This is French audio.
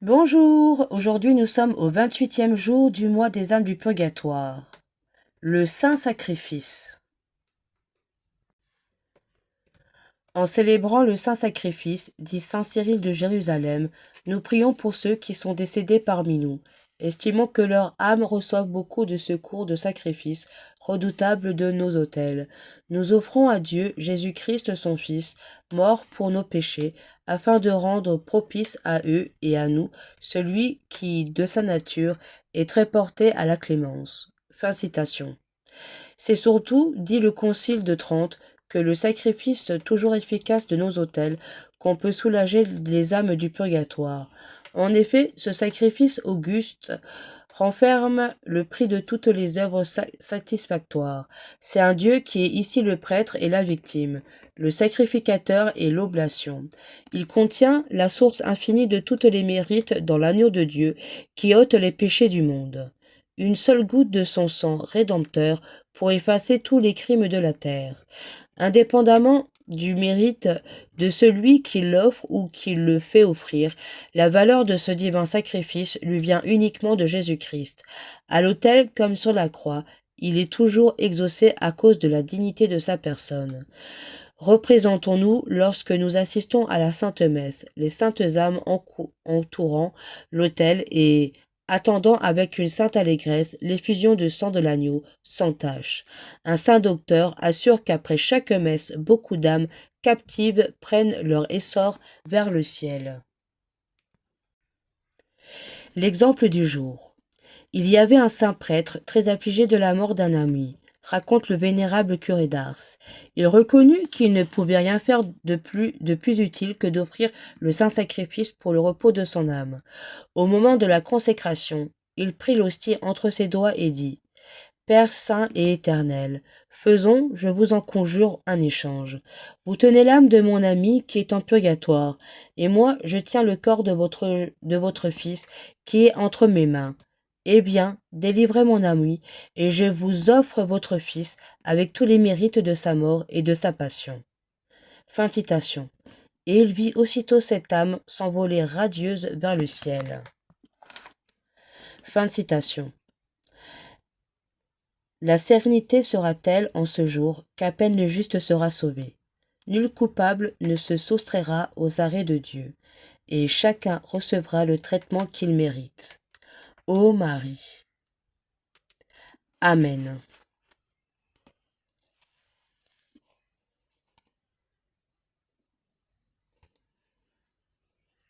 Bonjour, aujourd'hui nous sommes au 28e jour du mois des âmes du purgatoire, le Saint Sacrifice. En célébrant le Saint Sacrifice, dit Saint Cyril de Jérusalem, nous prions pour ceux qui sont décédés parmi nous, estimons que leur âme reçoive beaucoup de secours de sacrifices redoutables de nos autels. Nous offrons à Dieu Jésus-Christ son Fils, mort pour nos péchés, afin de rendre propice à eux et à nous celui qui, de sa nature, est très porté à la clémence. Fin citation. C'est surtout, dit le Concile de Trente, que le sacrifice toujours efficace de nos autels, qu'on peut soulager les âmes du purgatoire. En effet, ce sacrifice auguste renferme le prix de toutes les œuvres satisfactoires. C'est un Dieu qui est ici le prêtre et la victime, le sacrificateur et l'oblation. Il contient la source infinie de tous les mérites dans l'agneau de Dieu qui ôte les péchés du monde. Une seule goutte de son sang rédempteur pour effacer tous les crimes de la terre. Indépendamment du mérite de celui qui l'offre ou qui le fait offrir, la valeur de ce divin sacrifice lui vient uniquement de Jésus-Christ. À l'autel comme sur la croix, il est toujours exaucé à cause de la dignité de sa personne. Représentons-nous lorsque nous assistons à la Sainte Messe, les saintes âmes entourant l'autel et attendant avec une sainte allégresse l'effusion du sang de l'agneau, sans tache. Un saint docteur assure qu'après chaque messe, beaucoup d'âmes captives prennent leur essor vers le ciel. L'exemple du jour. Il y avait un saint prêtre très affligé de la mort d'un ami, raconte le vénérable curé d'Ars. Il reconnut qu'il ne pouvait rien faire de plus utile que d'offrir le saint sacrifice pour le repos de son âme. Au moment de la consécration, il prit l'hostie entre ses doigts et dit : Père saint et éternel, faisons, je vous en conjure, un échange. Vous tenez l'âme de mon ami qui est en purgatoire, et moi je tiens le corps de votre fils qui est entre mes mains. Eh bien, délivrez mon ami, et je vous offre votre fils avec tous les mérites de sa mort et de sa passion. Fin de citation. Et il vit aussitôt cette âme s'envoler radieuse vers le ciel. Fin de citation. La sérénité sera telle en ce jour qu'à peine le juste sera sauvé. Nul coupable ne se soustraira aux arrêts de Dieu, et chacun recevra le traitement qu'il mérite. Ô Marie. Amen.